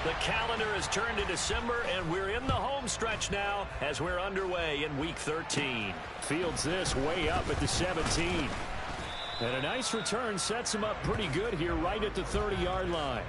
The calendar has turned to December, and we're in the home stretch now as we're underway in Week 13. Fields this way up at the 17. And a nice return sets him up pretty good here right at the 30-yard line.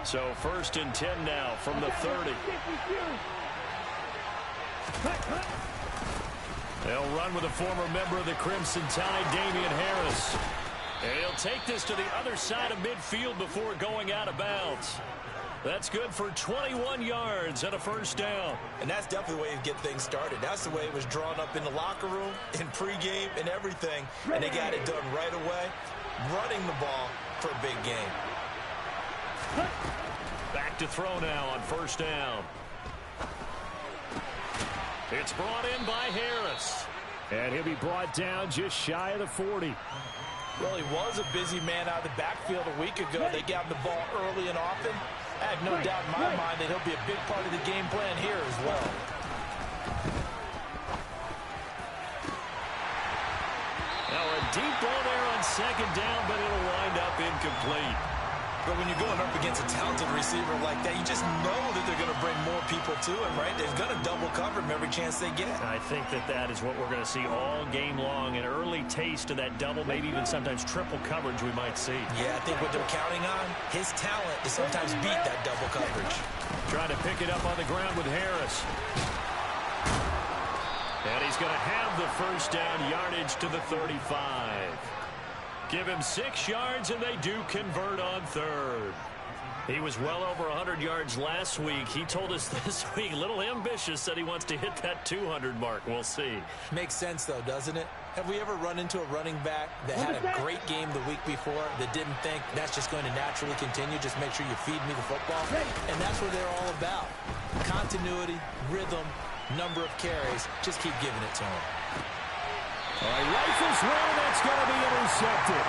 So 1st and 10 now from the 30. They'll run with a former member of the Crimson Tide, Damian Harris. And he'll take this to the other side of midfield before going out of bounds. That's good for 21 yards and a first down. And that's definitely the way you get things started. That's the way it was drawn up in the locker room, in pregame, and everything. And they got it done right away, running the ball for a big game. Back to throw now on first down. It's brought in by Harris. And he'll be brought down just shy of the 40. Well, he was a busy man out of the backfield a week ago. They got him the ball early and often. I have no doubt in my mind that he'll be a big part of the game plan here as well. Now a deep ball there on second down, but it'll wind up incomplete. But when you're going up against a talented receiver like that, you just know that they're going to bring more people to him, right? They're going to double cover him every chance they get. I think that is what we're going to see all game long. An early taste of that double, maybe even sometimes triple coverage we might see. Yeah, I think what they're counting on, his talent to sometimes beat that double coverage. Trying to pick it up on the ground with Harris. And he's going to have the first down, yardage to the 35. Give him 6 yards, and they do convert on third. He was well over 100 yards last week. He told us this week, a little ambitious, said he wants to hit that 200 mark. We'll see. Makes sense, though, doesn't it? Have we ever run into a running back that had a great game the week before that didn't think that's just going to naturally continue? Just make sure you feed me the football. And that's what they're all about. Continuity, rhythm, number of carries. Just keep giving it to him. All right, rifles one, that's going to be intercepted.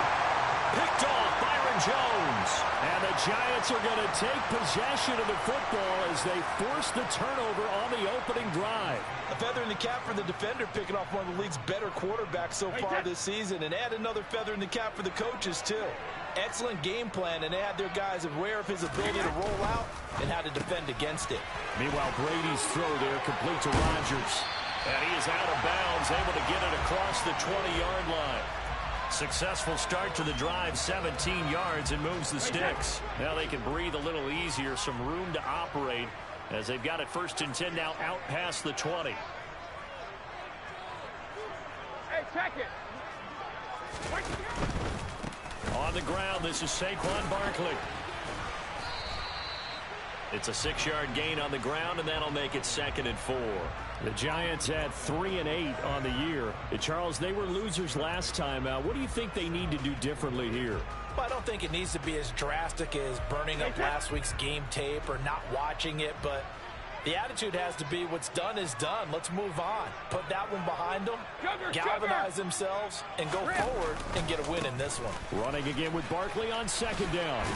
Picked off Byron Jones. And the Giants are going to take possession of the football as they force the turnover on the opening drive. A feather in the cap for the defender, picking off one of the league's better quarterbacks so far this season. And add another feather in the cap for the coaches, too. Excellent game plan, and they had their guys aware of his ability to roll out and how to defend against it. Meanwhile, Brady's throw there complete to Rodgers. And he is out of bounds, able to get it across the 20-yard line. Successful start to the drive, 17 yards, and moves the sticks. Now they can breathe a little easier, some room to operate as they've got it 1st and 10 now out past the 20. Hey, check it. On the ground, this is Saquon Barkley. It's a 6-yard gain on the ground, and that'll make it 2nd and 4. The Giants had 3 and 8 on the year. Charles, they were losers last time out. What do you think they need to do differently here? Well, I don't think it needs to be as drastic as burning up last week's game tape or not watching it, but the attitude has to be what's done is done. Let's move on. Put that one behind them, galvanize themselves, and go forward and get a win in this one. Running again with Barkley on 2nd down.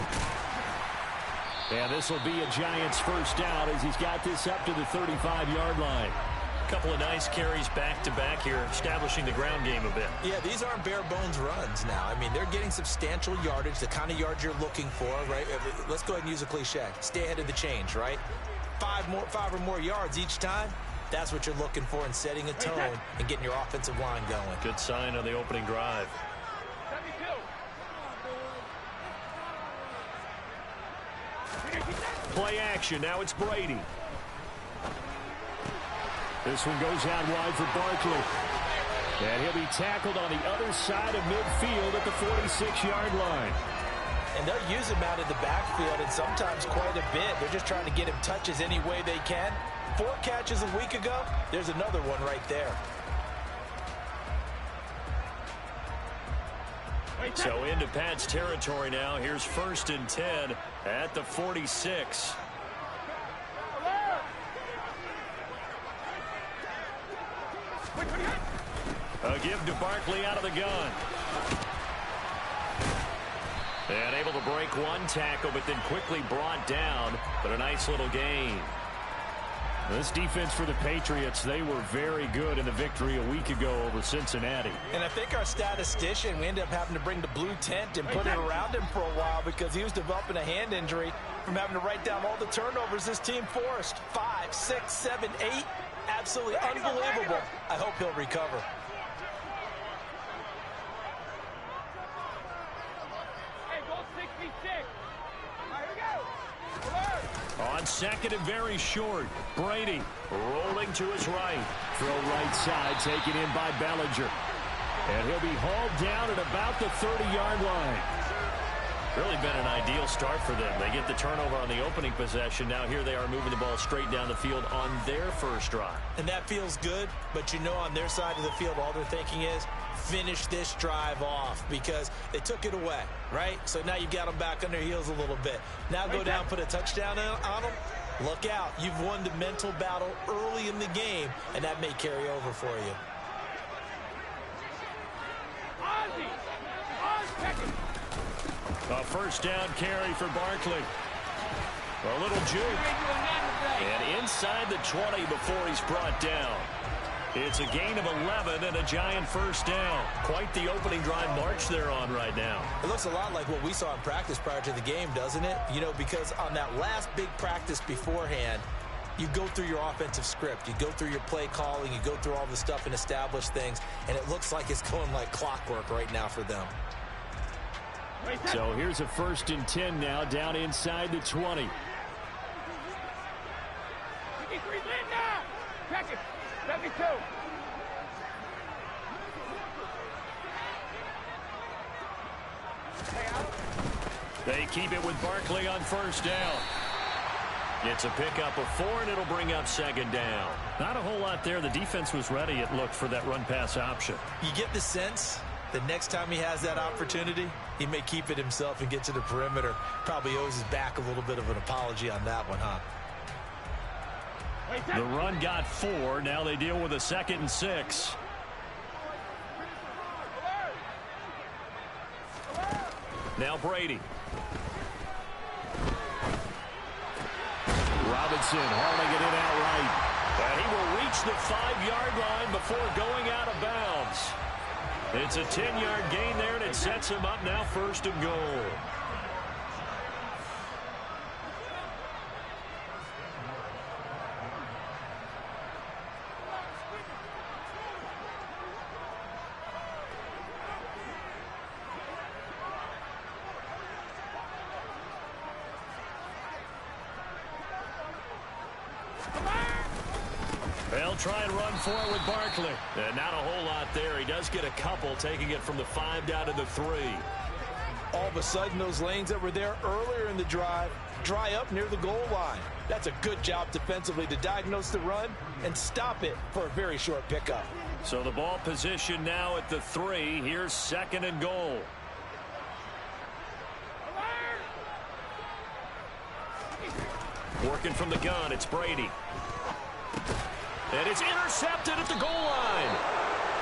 And this will be a Giants first down as he's got this up to the 35-yard line. A couple of nice carries back-to-back here, establishing the ground game a bit. Yeah, these aren't bare-bones runs now. I mean, they're getting substantial yardage, the kind of yards you're looking for, right? Let's go ahead and use a cliche. Stay ahead of the change, right? 5 or more yards each time. That's what you're looking for in setting a tone and getting your offensive line going. Good sign on the opening drive. Play action. Now it's Brady. This one goes out wide for Barkley. And he'll be tackled on the other side of midfield at the 46-yard line. And they'll use him out of the backfield, and sometimes quite a bit. They're just trying to get him touches any way they can. 4 catches a week ago. There's another one right there. So into Pat's territory now. Here's 1st and 10 at the 46. A give to Barkley out of the gun. And able to break one tackle, but then quickly brought down. But a nice little gain. This defense for the Patriots, they were very good in the victory a week ago over Cincinnati. And I think our statistician, we ended up having to bring the blue tent and put it around him for a while because he was developing a hand injury from having to write down all the turnovers this team forced. 5, 6, 7, 8. Absolutely unbelievable. I hope he'll recover. On second and very short, Brady rolling to his right. Throw right side, taken in by Bellinger. And he'll be hauled down at about the 30-yard line. Really been an ideal start for them. They get the turnover on the opening possession. Now here they are moving the ball straight down the field on their first drive. And that feels good, but you know on their side of the field all they're thinking is finish this drive off because they took it away, right? So now you've got them back on their heels a little bit. Now go down, put a touchdown on them. Look out. You've won the mental battle early in the game, and that may carry over for you. A first down carry for Barkley. A little juke. And inside the 20 before he's brought down. It's a gain of 11 and a giant first down. Quite the opening drive march they're on right now. It looks a lot like what we saw in practice prior to the game, doesn't it? You know, because on that last big practice beforehand, you go through your offensive script. You go through your play calling. You go through all the stuff and establish things. And it looks like it's going like clockwork right now for them. So here's a first and 10 now down inside the 20. They keep it with Barkley on first down. It's a pickup of 4, and it'll bring up second down. Not a whole lot there. The defense was ready, it looked, for that run-pass option. You get the sense the next time he has that opportunity, he may keep it himself and get to the perimeter. Probably owes his back a little bit of an apology on that one, huh? The run got 4. Now they deal with a 2nd and 6. Now Brady. Robinson hauling it in outright. And he will reach the 5-yard line before going out of bounds. It's a 10-yard gain there, and it sets him up now first and goal. They'll try and run for it with Barkley. And not a whole lot there. He does get a couple, taking it from the 5 down to the 3. All of a sudden, those lanes that were there earlier in the drive dry up near the goal line. That's a good job defensively to diagnose the run and stop it for a very short pickup. So the ball position now at the 3. Here's second and goal. Working from the gun, it's Brady. And it's intercepted at the goal line.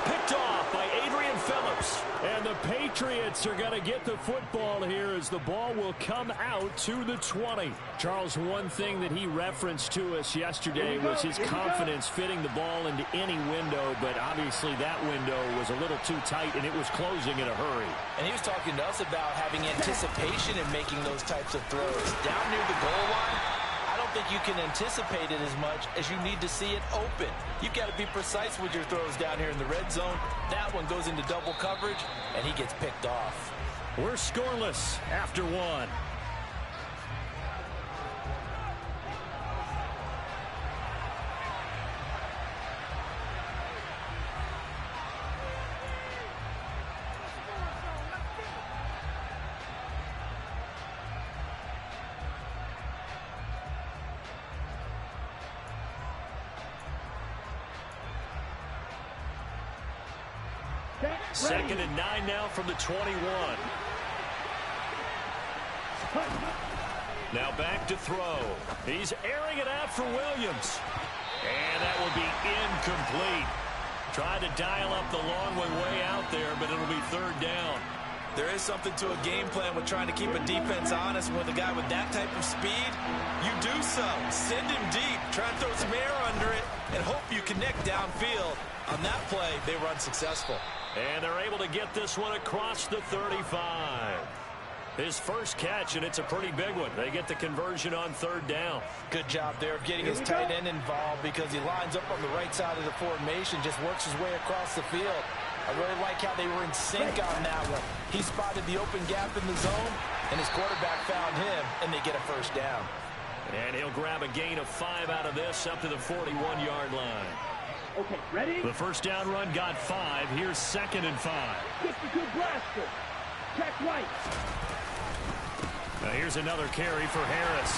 Picked off by Adrian Phillips. And the Patriots are going to get the football here as the ball will come out to the 20. Charles, one thing that he referenced to us yesterday was his confidence fitting the ball into any window, but obviously that window was a little too tight, and it was closing in a hurry. And he was talking to us about having anticipation in making those types of throws. Down near the goal line, I don't think you can anticipate it as much as you need to see it open. You've got to be precise with your throws down here in the red zone. That one goes into double coverage, and he gets picked off. We're scoreless after 1. Second and 9 now from the 21. Now back to throw. He's airing it out for Williams. And that will be incomplete. Tried to dial up the long one way out there, but it'll be third down. There is something to a game plan with trying to keep a defense honest. With a guy with that type of speed, you do so. Send him deep, try and throw some air under it, and hope you connect downfield. On that play, they were unsuccessful. And they're able to get this one across the 35. His first catch, and it's a pretty big one. They get the conversion on third down. Good job there of getting his tight end involved because he lines up on the right side of the formation, just works his way across the field. I really like how they were in sync on that one. He spotted the open gap in the zone, and his quarterback found him, and they get a first down. And he'll grab a gain of 5 out of this up to the 41-yard line. Okay, ready? The first down run got 5. Here's 2nd and 5. Get the good blaster. Check right. Now here's another carry for Harris.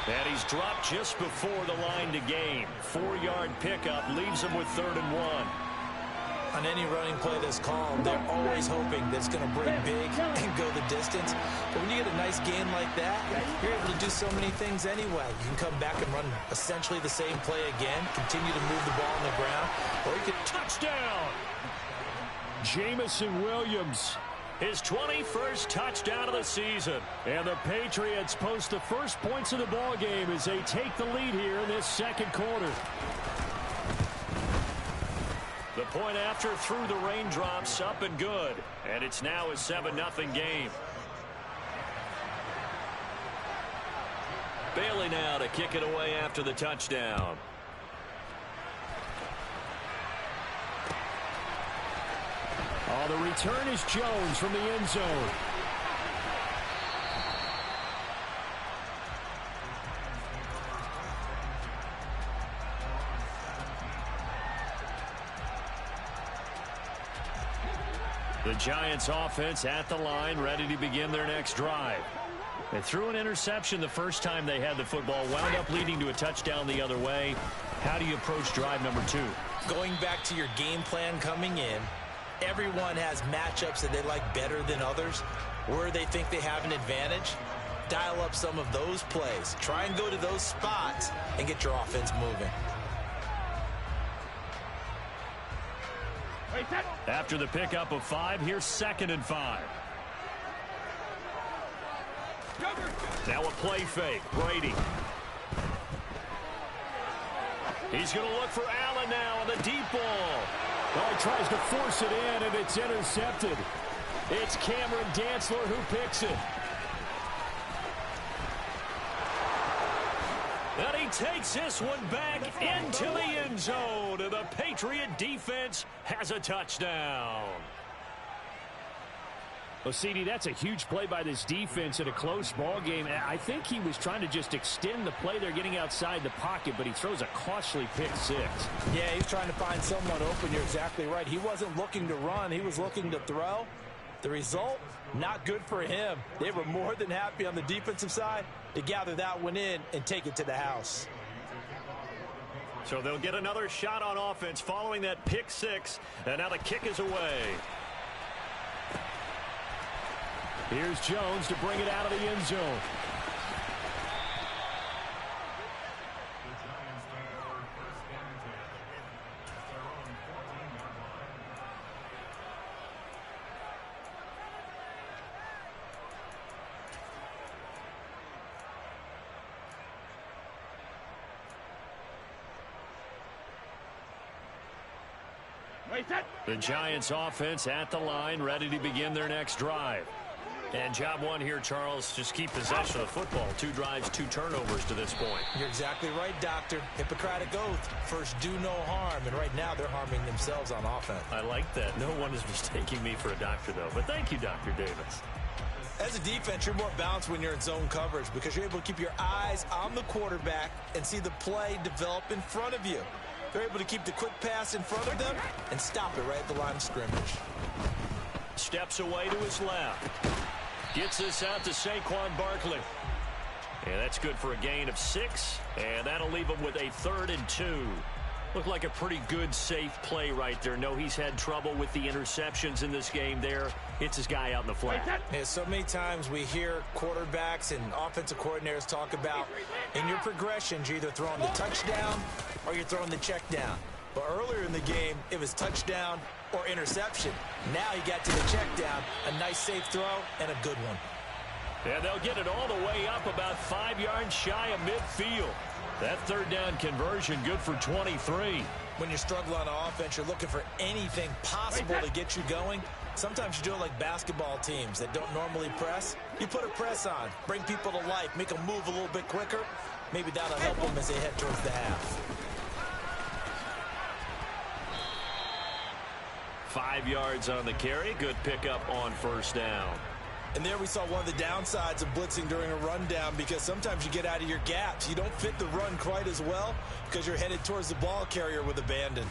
And he's dropped just before the line to gain. 4-yard pickup leaves him with 3rd and 1. On any running play that's called, they're always hoping that it's going to break big and go the distance. But when you get a nice gain like that, you're able to do so many things anyway. You can come back and run essentially the same play again, continue to move the ball on the ground, or you could touchdown. Jamison Williams. His 21st touchdown of the season. And the Patriots post the first points of the ball game as they take the lead here in this second quarter. The point after through the raindrops, up and good. And it's now a 7-0 game. Bailey now to kick it away after the touchdown. Oh, the return is Jones from the end zone. The Giants offense at the line, ready to begin their next drive. They threw an interception the first time they had the football, wound up leading to a touchdown the other way. How do you approach drive number 2? going back to your game plan coming in. Everyone has matchups that they like better than others, where they think they have an advantage. Dial up some of those plays. Try and go to those spots and get your offense moving. After the pickup of 5, here's 2nd and 5. Now a play fake. Brady. He's going to look for Allen now on the deep ball. Oh, he tries to force it in, and it's intercepted. It's Cameron Dantzler who picks it. And he takes this one back into the end zone. And the Patriot defense has a touchdown. Well, CD, that's a huge play by this defense in a close ball game. I think he was trying to just extend the play. They're getting outside the pocket, but he throws a costly pick six. Yeah, he's trying to find someone open. You're exactly right. He wasn't looking to run. He was looking to throw. The result, not good for him. They were more than happy on the defensive side to gather that one in and take it to the house. So they'll get another shot on offense following that pick six. And now the kick is away. Here's Jones to bring it out of the end zone. The Giants offense at the line, ready to begin their next drive. And job one here, Charles, just keep possession of the football. 2 drives, 2 turnovers to this point. You're exactly right, Doctor. Hippocratic oath. First, do no harm. And right now, they're harming themselves on offense. I like that. No one is mistaking me for a doctor, though. But thank you, Dr. Davis. As a defense, you're more balanced when you're in zone coverage because you're able to keep your eyes on the quarterback and see the play develop in front of you. They're able to keep the quick pass in front of them and stop it right at the line of scrimmage. Steps away to his left. Gets this out to Saquon Barkley. And that's good for a gain of 6. And that'll leave him with a 3rd and 2. Looked like a pretty good, safe play right there. No, he's had trouble with the interceptions in this game there. Hits his guy out in the flat. Yeah, so many times we hear quarterbacks and offensive coordinators talk about in your progressions, you're either throwing the touchdown or you're throwing the check down. But earlier in the game, it was touchdown or interception. Now he got to the check down, a nice safe throw, and a good one. And they'll get it all the way up about 5 yards shy of midfield. That third down conversion good for 23. When you struggle on offense, you're looking for anything possible to get you going. Sometimes you do it like basketball teams that don't normally press. You put a press on, bring people to life, make them move a little bit quicker. Maybe that'll help them as they head towards the half. 5 yards on the carry. Good pickup on first down. And there we saw one of the downsides of blitzing during a rundown, because sometimes you get out of your gaps. You don't fit the run quite as well because you're headed towards the ball carrier with abandon.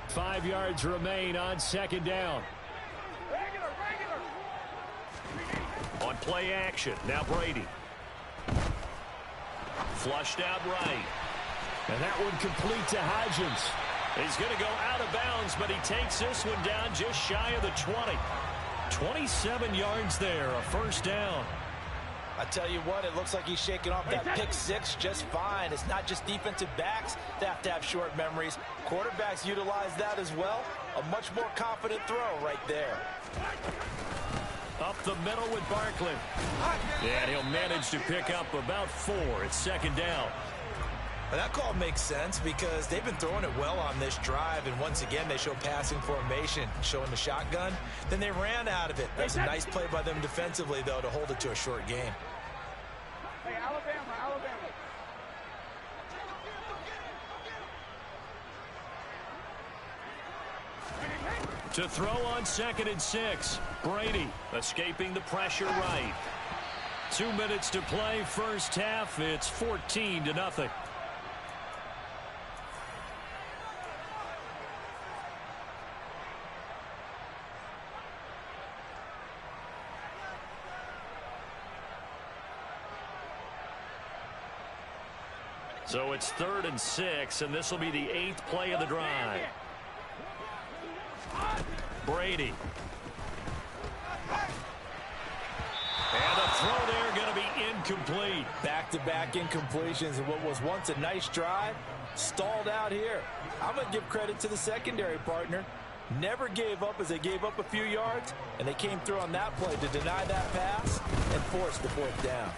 5 yards remain on second down. On play action, now Brady. Flushed out right. And that one complete to Hodgins. He's going to go out of bounds, but he takes this one down just shy of the 20. 27 yards there, a first down. I tell you what, it looks like he's shaking off that pick six just fine. It's not just defensive backs that have to have short memories. Quarterbacks utilize that as well. A much more confident throw right there. Up the middle with Barkley. And he'll manage to pick up about 4. It's second down. Well, that call makes sense because they've been throwing it well on this drive, and once again they show passing formation, showing the shotgun. Then they ran out of it. That's a nice play by them defensively, though, to hold it to a short game. Hey, Alabama, Alabama. To throw on 2nd and 6. Brady escaping the pressure right. 2 minutes to play first half. It's 14-0. So it's 3rd and 6, and this will be the 8th play of the drive. Brady. And the throw there going to be incomplete. Back-to-back incompletions in what was once a nice drive, stalled out here. I'm going to give credit to the secondary partner. Never gave up as they gave up a few yards, and they came through on that play to deny that pass and force the 4th down.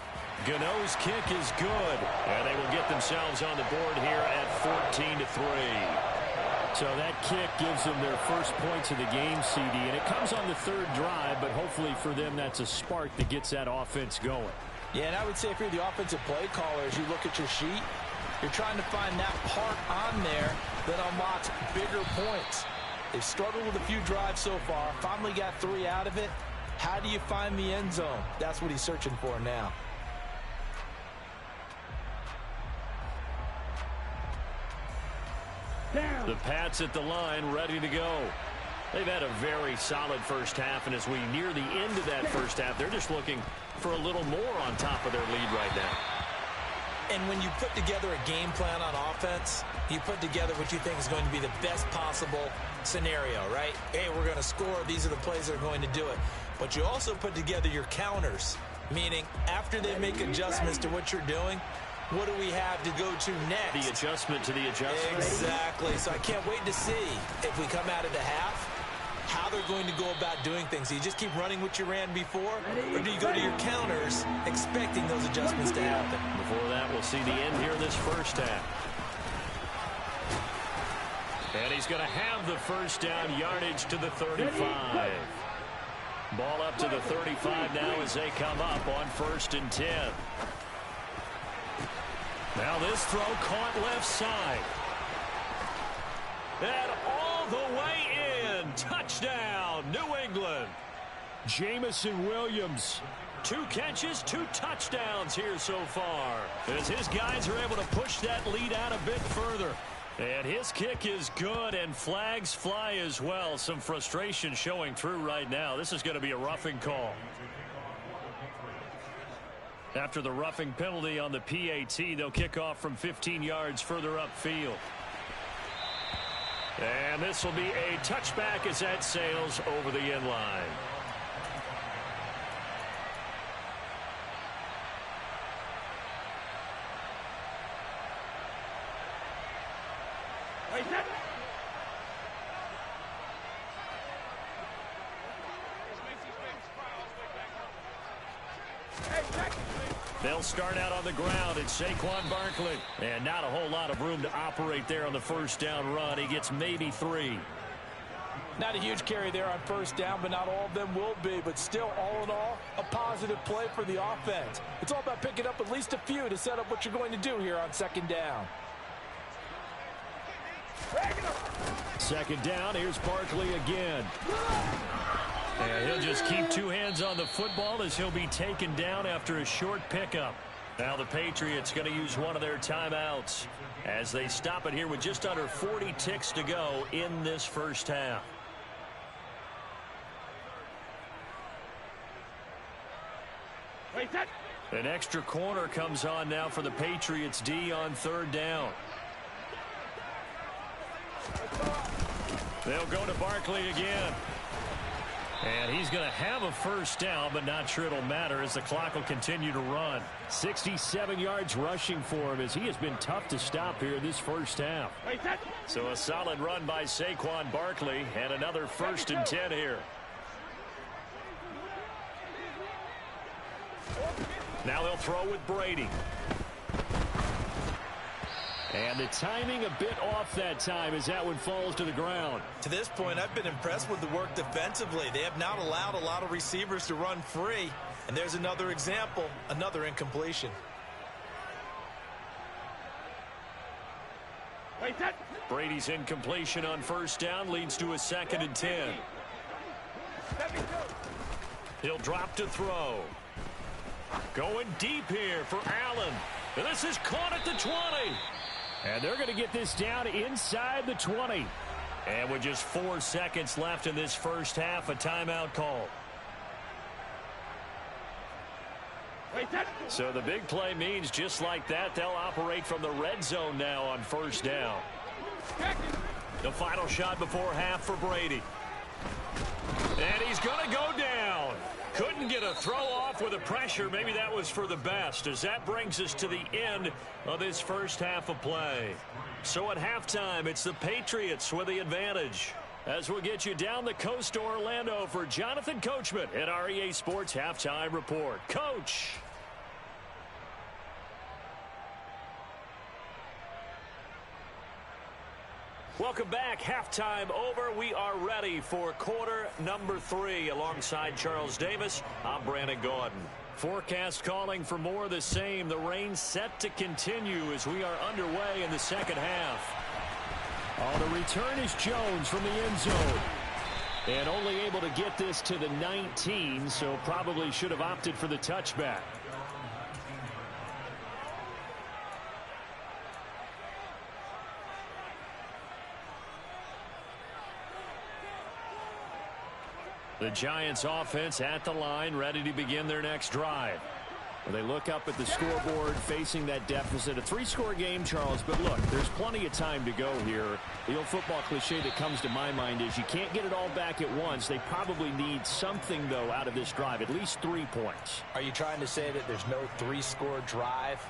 Gano's kick is good, and they will get themselves on the board here at 14-3. So that kick gives them their first points of the game, CD, and it comes on the 3rd drive, but hopefully for them that's a spark that gets that offense going. Yeah, and I would say if you're the offensive play caller, as you look at your sheet, you're trying to find that part on there that unlocks bigger points. They've struggled with a few drives so far, finally got 3 out of it. How do you find the end zone? That's what he's searching for now. The Pats at the line, ready to go. They've had a very solid first half, and as we near the end of that first half, they're just looking for a little more on top of their lead right now. And when you put together a game plan on offense, you put together what you think is going to be the best possible scenario, right? Hey, we're going to score. These are the plays that are going to do it. But you also put together your counters, meaning after they make adjustments to what you're doing, what do we have to go to next? The adjustment to the adjustment. Exactly. So I can't wait to see if we come out of the half, how they're going to go about doing things. Do you just keep running what you ran before, or do you go to your counters expecting those adjustments to happen? Before that, we'll see the end here this first half. And he's going to have the first down, yardage to the 35. Ball up to the 35 now as they come up on 1st and 10. Now this throw caught left side. And all the way in. Touchdown, New England. Jamison Williams. 2 catches, 2 touchdowns here so far, as his guys are able to push that lead out a bit further. And his kick is good, and flags fly as well. Some frustration showing through right now. This is going to be a roughing call. After the roughing penalty on the PAT, they'll kick off from 15 yards further upfield. And this will be a touchback as that sails over the end line. They'll start out on the ground. It's Saquon Barkley. And not a whole lot of room to operate there on the first down run. He gets maybe 3. Not a huge carry there on first down, but not all of them will be. But still, all in all, a positive play for the offense. It's all about picking up at least a few to set up what you're going to do here on second down. Second down, here's Barkley again. And he'll just keep 2 hands on the football as he'll be taken down after a short pickup. Now the Patriots going to use one of their timeouts as they stop it here with just under 40 ticks to go in this first half. An extra corner comes on now for the Patriots D on third down. They'll go to Barkley again. And he's going to have a first down, but not sure it'll matter as the clock will continue to run. 67 yards rushing for him as he has been tough to stop here this first half. So a solid run by Saquon Barkley and another 1st and 10 here. Now they'll throw with Brady. And the timing a bit off that time as that one falls to the ground. To this point, I've been impressed with the work defensively. They have not allowed a lot of receivers to run free. And there's another example, another incompletion. Brady's incompletion on first down leads to a 2nd and 10. He'll drop to throw. Going deep here for Allen. And this is caught at the 20. And they're going to get this down inside the 20. And with just 4 seconds left in this first half, a timeout call. So the big play means just like that, they'll operate from the red zone now on first down. The final shot before half for Brady. And he's going to go down. Couldn't get a throw off with the pressure. Maybe that was for the best, as that brings us to the end of this first half of play. So at halftime, it's the Patriots with the advantage. As we'll get you down the coast to Orlando for Jonathan Coachman at our EA Sports Halftime Report. Coach. Welcome back. Halftime over. We are ready for quarter number 3 alongside Charles Davis. I'm Brandon Gordon. Forecast calling for more of the same. The rain set to continue as we are underway in the second half. On the return is Jones from the end zone. And only able to get this to the 19, so probably should have opted for the touchback. The Giants offense at the line, ready to begin their next drive. Well, they look up at the scoreboard facing that deficit. A 3-score game, Charles, but look, there's plenty of time to go here. The old football cliche that comes to my mind is you can't get it all back at once. They probably need something, though, out of this drive, at least 3 points. Are you trying to say that there's no 3-score drive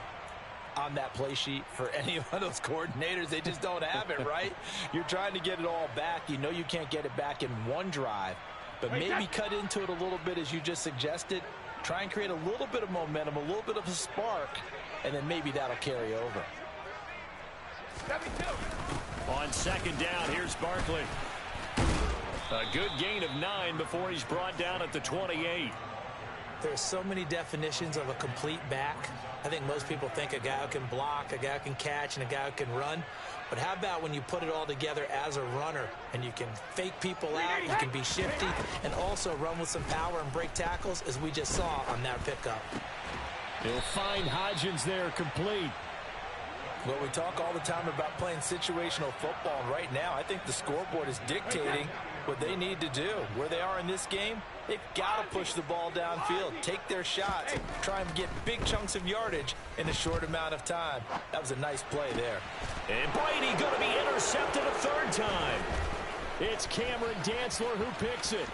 on that play sheet for any one of those coordinators? They just don't have it, right? You're trying to get it all back. You know you can't get it back in one drive. But maybe cut into it a little bit as you just suggested. Try and create a little bit of momentum, a little bit of a spark, and then maybe that'll carry over. On second down, here's Barkley. A good gain of 9 before he's brought down at the 28. There's so many definitions of a complete back. I think most people think a guy who can block, a guy who can catch, and a guy who can run. But how about when you put it all together as a runner and you can fake people out, you can be shifty, and also run with some power and break tackles, as we just saw on that pickup. He'll find Hodgins there complete. Well, we talk all the time about playing situational football. And right now, I think the scoreboard is dictating what they need to do. Where they are in this game, they've got to push the ball downfield, take their shots, try and get big chunks of yardage in a short amount of time. That was a nice play there. And Brady going to be intercepted a 3rd time. It's Cameron Dantzler who picks it.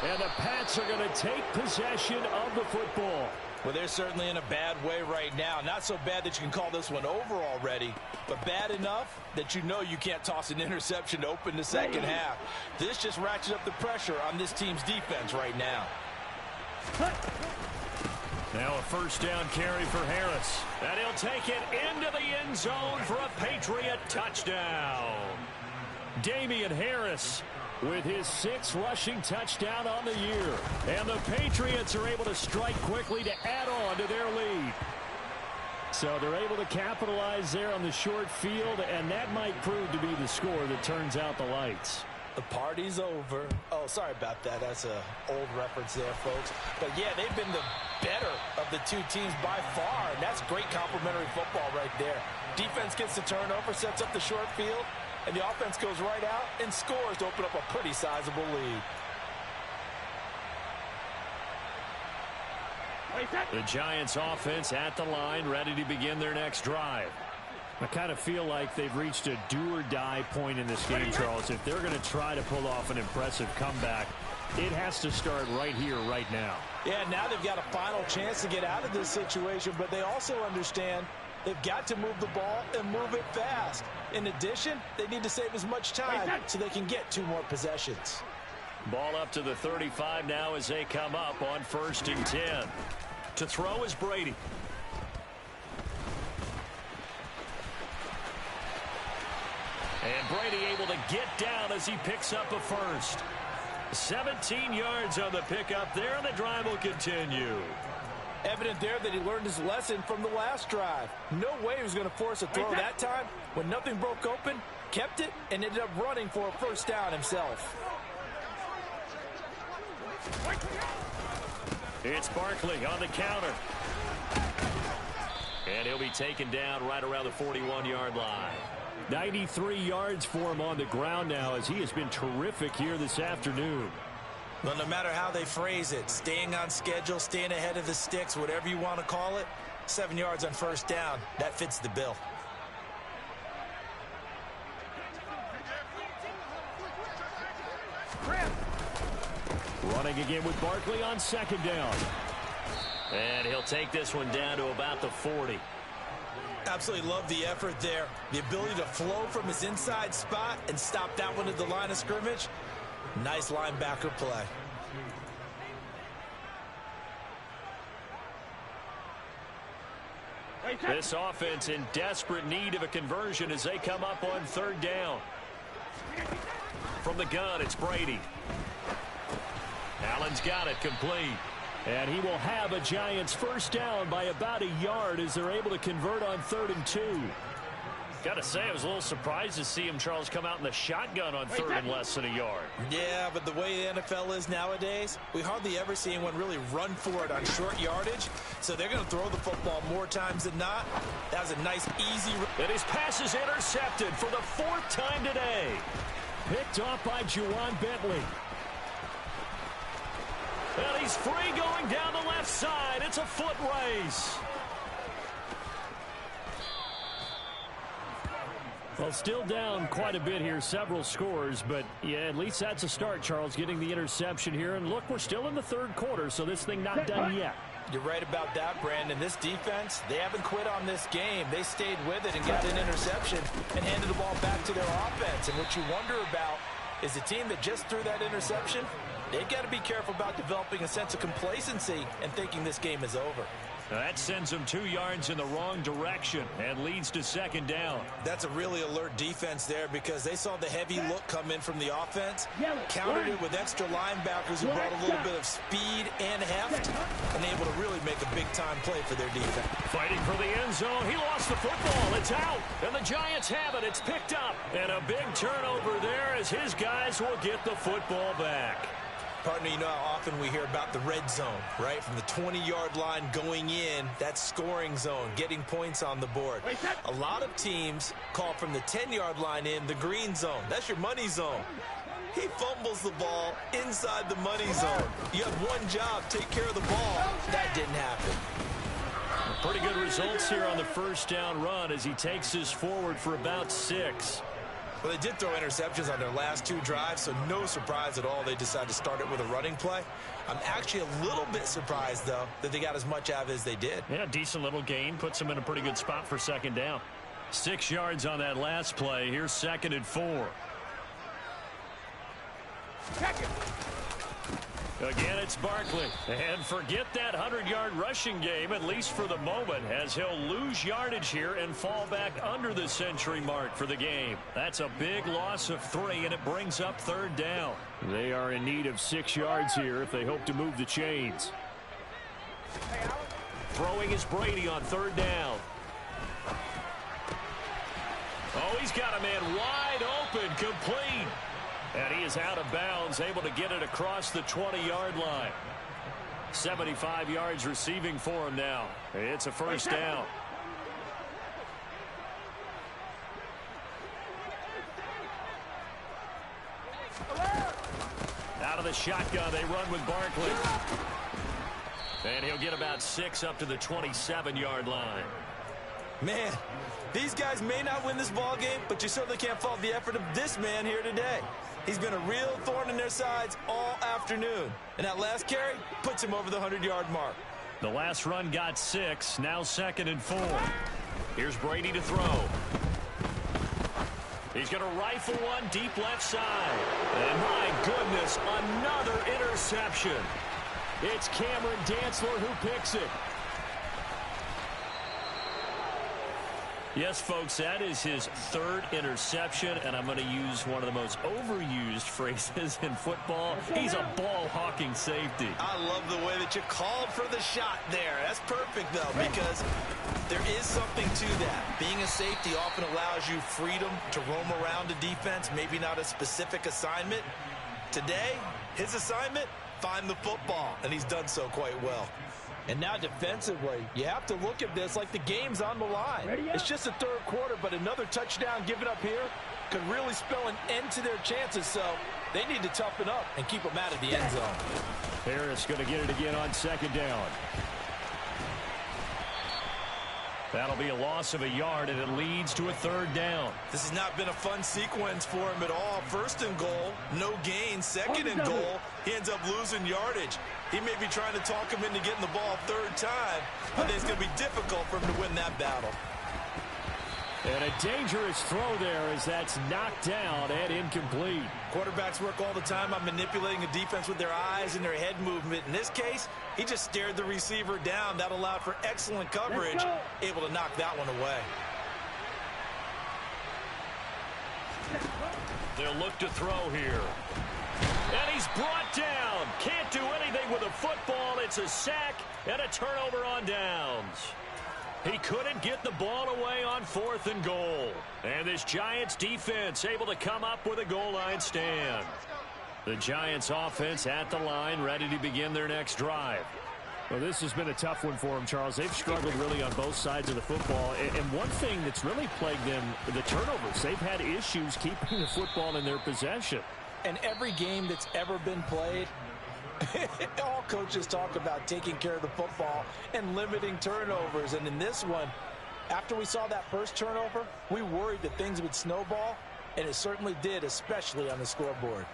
And the Pats are going to take possession of the football. Well, they're certainly in a bad way right now. Not so bad that you can call this one over already, but bad enough that you know you can't toss an interception to open the second half. This just ratchets up the pressure on this team's defense right now. Now a first down carry for Harris. And he'll take it into the end zone for a Patriot touchdown. Damian Harris with his 6th rushing touchdown on the year. And the Patriots are able to strike quickly to add on to their lead. So they're able to capitalize there on the short field, and that might prove to be the score that turns out the lights. The party's over. Oh, sorry about that. That's an old reference there, folks. But, yeah, they've been the better of the two teams by far, and that's great complimentary football right there. Defense gets the turnover, sets up the short field, and the offense goes right out and scores to open up a pretty sizable lead. The Giants offense at the line, ready to begin their next drive. I kind of feel like they've reached a do-or-die point in this game, Charles. If they're going to try to pull off an impressive comeback, it has to start right here, right now. Yeah, now they've got a final chance to get out of this situation, but they also understand they've got to move the ball and move it fast. In addition, they need to save as much time so they can get 2 more possessions. Ball up to the 35 now as they come up on 1st and 10. To throw is Brady. And Brady able to get down as he picks up a first. 17 yards on the pickup there, and the drive will continue. Evident there that he learned his lesson from the last drive. No way he was going to force a throw that time. When nothing broke open, kept it, and ended up running for a first down himself. It's Barkley on the counter. And he'll be taken down right around the 41-yard line. 93 yards for him on the ground now, as he has been terrific here this afternoon. Well, no matter how they phrase it, staying on schedule, staying ahead of the sticks, whatever you want to call it, 7 yards on first down, that fits the bill. Running again with Barkley on 2nd down. And he'll take this one down to about the 40. Absolutely love the effort there. The ability to flow from his inside spot and stop that one at the line of scrimmage. Nice linebacker play. This offense in desperate need of a conversion as they come up on 3rd down. From the gun, it's Brady. Allen's got it complete. And he will have a Giants first down by about a yard as they're able to convert on 3rd and 2. Got to say, I was a little surprised to see him, Charles, come out in the shotgun on 3rd and less than a yard. Yeah, but the way the NFL is nowadays, we hardly ever see anyone really run for it on short yardage. So they're going to throw the football more times than not. That was a nice, easy... And his pass is intercepted for the 4th time today. Picked off by Juwan Bentley. And he's free going down the left side. It's a foot race. Well, still down quite a bit here, several scores, but yeah, at least that's a start, Charles, getting the interception here. And look, we're still in the 3rd quarter, so this thing not done yet. You're right about that, Brandon. This defense, they haven't quit on this game. They stayed with it and got an interception and handed the ball back to their offense. And what you wonder about is the team that just threw that interception, they've got to be careful about developing a sense of complacency and thinking this game is over. That sends them 2 yards in the wrong direction and leads to 2nd down. That's a really alert defense there because they saw the heavy look come in from the offense, countered it with extra linebackers who brought a little bit of speed and heft, and able to really make a big-time play for their defense. Fighting for the end zone. He lost the football. It's out. And the Giants have it. It's picked up. And a big turnover there as his guys will get the football back. Partner, you know how often we hear about the red zone, right? From the 20-yard line going in, that scoring zone, getting points on the board. A lot of teams call from the 10-yard line in the green zone. That's your money zone. He fumbles the ball inside the money zone. You have one job, take care of the ball. That didn't happen. Pretty good results here on the first down run as he takes this forward for about 6. Well, they did throw interceptions on their last 2 drives, so no surprise at all they decided to start it with a running play. I'm actually a little bit surprised, though, that they got as much out of it as they did. Yeah, decent little gain. Puts them in a pretty good spot for second down. 6 yards on that last play. Here's 2nd and 4. Again, it's Barkley. And forget that 100-yard rushing game, at least for the moment, as he'll lose yardage here and fall back under the century mark for the game. That's a big loss of 3, and it brings up 3rd down. They are in need of 6 yards here if they hope to move the chains. Throwing is Brady on 3rd down. Oh, he's got a man wide open, complete. And he is out of bounds, able to get it across the 20-yard line. 75 yards receiving for him now. It's a 1st down. Out of the shotgun, they run with Barkley. And he'll get about 6 up to the 27-yard line. Man, these guys may not win this ball game, but you certainly can't fault the effort of this man here today. He's been a real thorn in their sides all afternoon. And that last carry puts him over the 100-yard mark. The last run got 6. Now 2nd and 4. Here's Brady to throw. He's going to rifle one deep left side. And my goodness, another interception. It's Cameron Dantzler who picks it. Yes, folks, that is his 3rd interception, and I'm going to use one of the most overused phrases in football. He's a ball-hawking safety. I love the way that you called for the shot there. That's perfect, though, because there is something to that. Being a safety often allows you freedom to roam around a defense, maybe not a specific assignment. Today, his assignment, find the football, and he's done so quite well. And now defensively, you have to look at this like the game's on the line. It's just the 3rd quarter, but another touchdown given up here could really spell an end to their chances. So they need to toughen up and keep them out of the end zone. Harris going to get it again on 2nd down. That'll be a loss of a yard, and it leads to a 3rd down. This has not been a fun sequence for him at all. 1st and goal, no gain. 2nd and goal, he ends up losing yardage. He may be trying to talk him into getting the ball 3rd time. I think it's going to be difficult for him to win that battle. And a dangerous throw there as that's knocked down and incomplete. Quarterbacks work all the time on manipulating a defense with their eyes and their head movement. In this case, he just stared the receiver down. That allowed for excellent coverage, able to knock that one away. They'll look to throw here. And he's brought down. Can't do anything with a football. It's a sack and a turnover on downs. He couldn't get the ball away on 4th and goal. And this Giants defense able to come up with a goal line stand. The Giants offense at the line, ready to begin their next drive. Well, this has been a tough one for them, Charles. They've struggled really on both sides of the football. And one thing that's really plagued them, the turnovers. They've had issues keeping the football in their possession. And every game that's ever been played, all coaches talk about taking care of the football and limiting turnovers. And in this one, after we saw that first turnover, we worried that things would snowball, and it certainly did, especially on the scoreboard.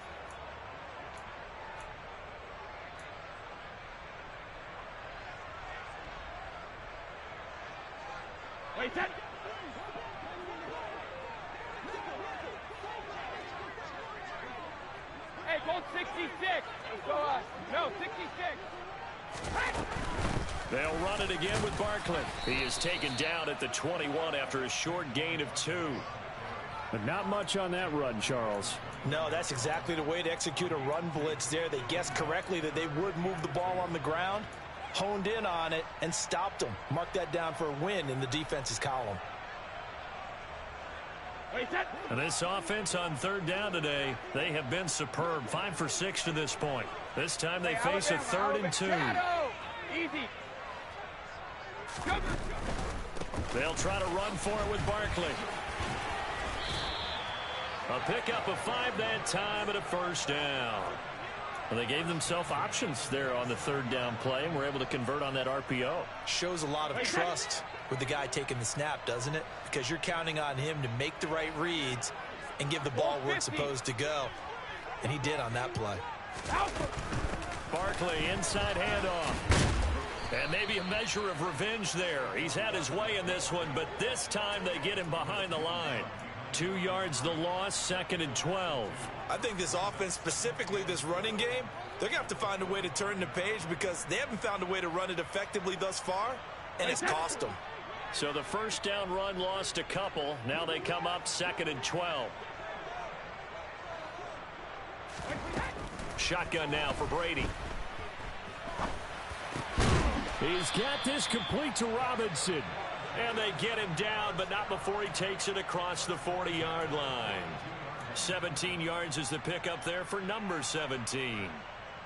Wait, that. Hey, go 66. Go, no, 66. They'll run it again with Barkley. He is taken down at the 21 after a short gain of 2. But not much on that run, Charles. No, that's exactly the way to execute a run blitz there. They guessed correctly that they would move the ball on the ground, honed in on it, and stopped them. Mark that down for a win in the defense's column. And this offense on 3rd down today, they have been superb. 5 for 6 to this point. This time they face a 3rd and 2. Easy. They'll try to run for it with Barkley. A pickup of 5 that time and a 1st down. Well, they gave themselves options there on the 3rd down play and were able to convert on that RPO. Shows a lot of trust with the guy taking the snap, doesn't it? Because you're counting on him to make the right reads and give the ball where it's supposed to go. And he did on that play. Barkley, inside handoff. And maybe a measure of revenge there. He's had his way in this one, but this time they get him behind the line. 2 yards the loss, 2nd and 12. I think this offense, specifically this running game, they're going to have to find a way to turn the page because they haven't found a way to run it effectively thus far, and it's cost them. So the first down run lost a couple. Now they come up 2nd and 12. Shotgun now for Brady. He's got this complete to Robinson. And they get him down, but not before he takes it across the 40-yard line. 17 yards is the pickup there for number 17.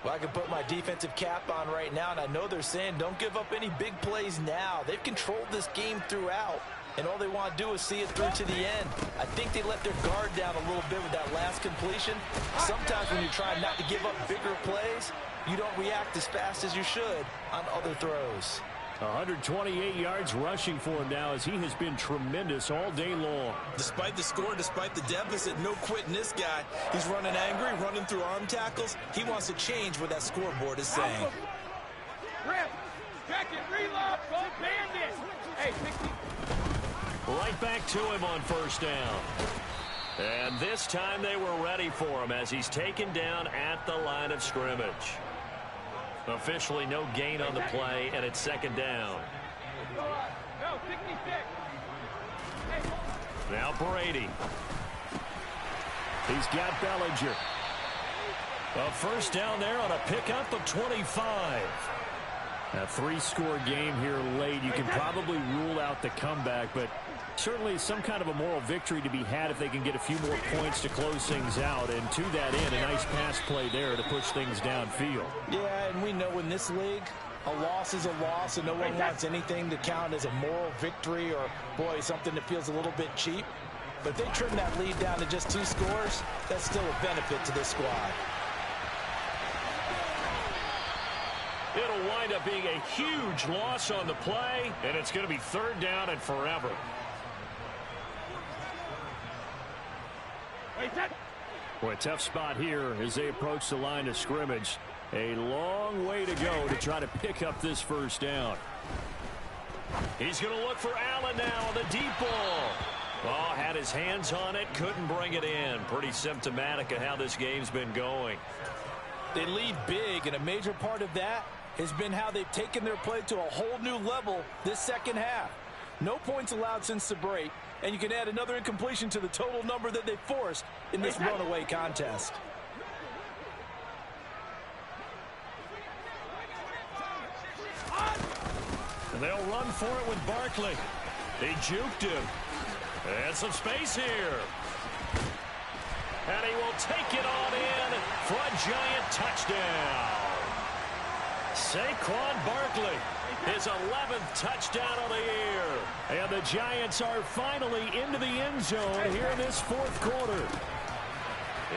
Well, I can put my defensive cap on right now, and I know they're saying don't give up any big plays now. They've controlled this game throughout, and all they want to do is see it through to the end. I think they let their guard down a little bit with that last completion. Sometimes when you're trying not to give up bigger plays, you don't react as fast as you should on other throws. 128 yards rushing for him now as he has been tremendous all day long. Despite the score, despite the deficit, no quitting this guy. He's running angry, running through arm tackles. He wants to change what that scoreboard is saying. Rip, check it, reload, go bandit. Hey, 60. Right back to him on first down. And this time they were ready for him as he's taken down at the line of scrimmage. Officially no gain on the play, and it's 2nd down. No, 66. Now Brady. He's got Bellinger. A first down there on a pickup of 25. A 3-score game here late. You can probably rule out the comeback, but certainly some kind of a moral victory to be had if they can get a few more points to close things out. And to that end, a nice pass play there to push things downfield. Yeah, and we know in this league, a loss is a loss, and no one wants anything to count as a moral victory or, boy, something that feels a little bit cheap. But if they trim that lead down to just 2 scores, that's still a benefit to this squad. It'll wind up being a huge loss on the play, and it's going to be 3rd down and forever. Boy, tough spot here as they approach the line of scrimmage. A long way to go to try to pick up this first down. He's going to look for Allen now on the deep ball. Oh, had his hands on it, couldn't bring it in. Pretty symptomatic of how this game's been going. They lead big, and a major part of that has been how they've taken their play to a whole new level this second half. No points allowed since the break, and you can add another incompletion to the total number that they forced in this runaway contest. And they'll run for it with Barkley. They juked him. And some space here. And he will take it on in for a giant touchdown. Saquon Barkley, his 11th touchdown of the year. And the Giants are finally into the end zone here in this 4th quarter.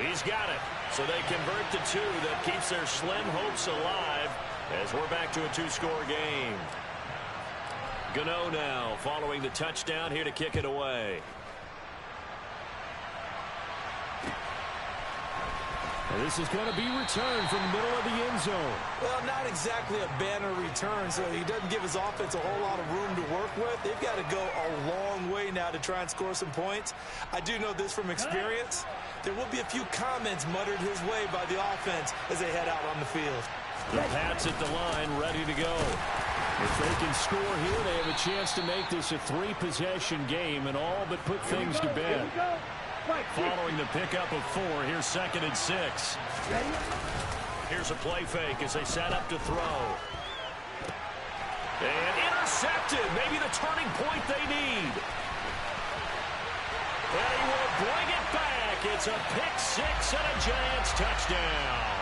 He's got it. So they convert the 2 that keeps their slim hopes alive as we're back to a 2-score game. Gano now following the touchdown here to kick it away. And this is going to be returned from the middle of the end zone. Well, not exactly a banner return, so he doesn't give his offense a whole lot of room to work with. They've got to go a long way now to try and score some points. I do know this from experience. There will be a few comments muttered his way by the offense as they head out on the field. The Pats at the line, ready to go. If they can score here, they have a chance to make this a 3-possession game and all but put things to bed. Following the pickup of 4, here's 2nd and 6. Here's a play fake as they set up to throw. And intercepted. Maybe the turning point they need. And he will bring it back. It's a pick 6 and a Giants touchdown.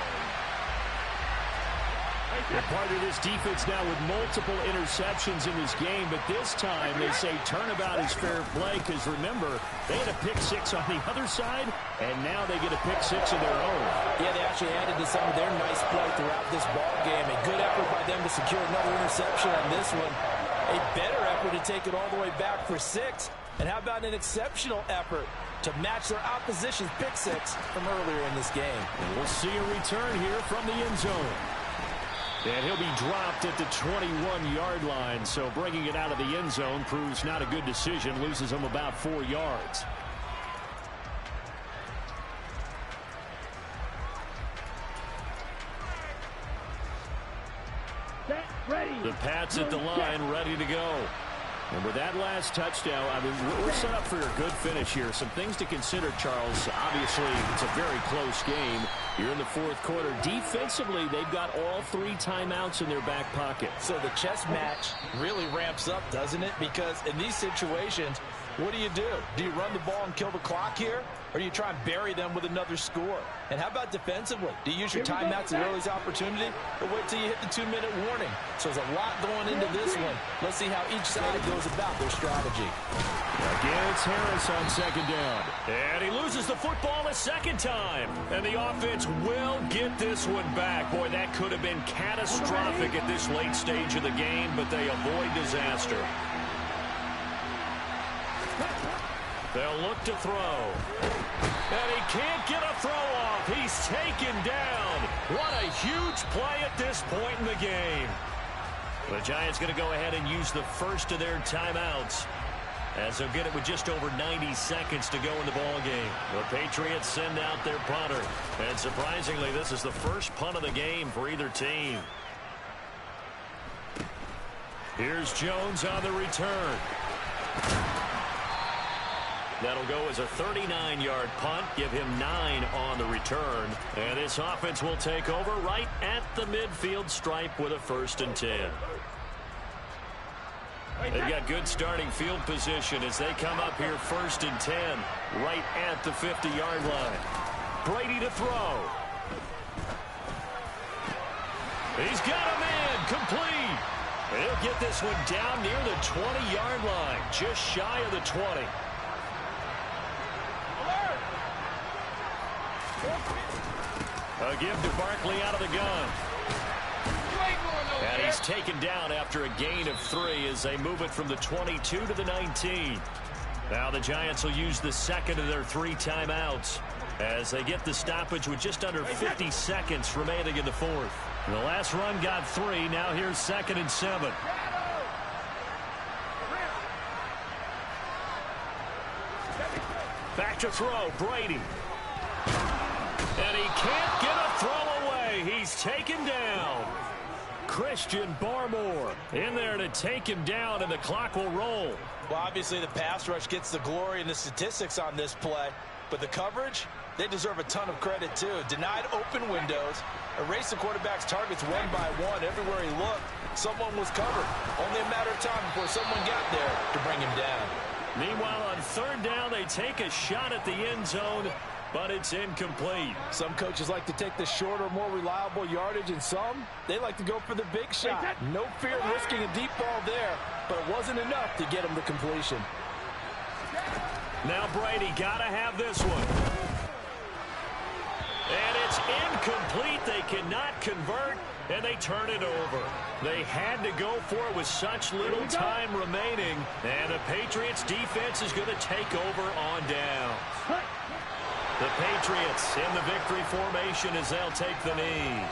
They're part of this defense now with multiple interceptions in this game, but this time they say turnabout is fair play because, remember, they had a pick 6 on the other side, and now they get a pick 6 of their own. Yeah, they actually added to some of their nice play throughout this ball game. A good effort by them to secure another interception on this one. A better effort to take it all the way back for 6. And how about an exceptional effort to match their opposition's pick six from earlier in this game? And we'll see a return here from the end zone. And he'll be dropped at the 21-yard line, so bringing it out of the end zone proves not a good decision, loses him about 4 yards. The Pats at the line, ready to go. And with that last touchdown, I mean, we're set up for a good finish here. Some things to consider, Charles. Obviously, it's a very close game. You're in the fourth quarter. Defensively, they've got all 3 timeouts in their back pocket. So the chess match really ramps up, doesn't it? Because in these situations, what do? Do you run the ball and kill the clock here? Or do you try and bury them with another score? And how about defensively? Do you use your timeouts at earliest opportunity? Or wait till you hit the 2-minute warning? So there's a lot going into this one. Let's see how each side goes about their strategy. Again, it's Harris on second down. And he loses the football a second time. And the offense will get this one back. Boy, that could have been catastrophic at this late stage of the game, but they avoid disaster. They'll look to throw. And he can't get a throw off. He's taken down. What a huge play at this point in the game. The Giants going to go ahead and use the first of their timeouts, as they'll get it with just over 90 seconds to go in the ball game. The Patriots send out their punter. And surprisingly, this is the first punt of the game for either team. Here's Jones on the return. That'll go as a 39-yard punt, give him 9 on the return. And this offense will take over right at the midfield stripe with a 1st and 10. They've got good starting field position as they come up here 1st and 10, right at the 50-yard line. Brady to throw. He's got a man, complete. He'll get this one down near the 20-yard line, just shy of the 20. A give to Barkley out of the gun. And he's taken down after a gain of 3 as they move it from the 22 to the 19. Now the Giants will use the second of their 3 timeouts as they get the stoppage with just under 50 seconds remaining in the fourth. The last run got 3. Now here's 2nd and 7. Back to throw, Brady. And he can't get a throw away. He's taken down. Christian Barmore in there to take him down, and the clock will roll. Well, obviously the pass rush gets the glory and the statistics on this play, but the coverage, they deserve a ton of credit too. Denied open windows, erased the quarterback's targets one by one. Everywhere he looked, someone was covered. Only a matter of time before someone got there to bring him down. Meanwhile, on 3rd down, they take a shot at the end zone, but it's incomplete. Some coaches like to take the shorter, more reliable yardage, and some, they like to go for the big shot. No fear of risking a deep ball there, but it wasn't enough to get him to completion. Now Brady got to have this one. And it's incomplete. They cannot convert, and they turn it over. They had to go for it with such little time remaining, and the Patriots defense is going to take over on down. The Patriots in the victory formation as they'll take the knee.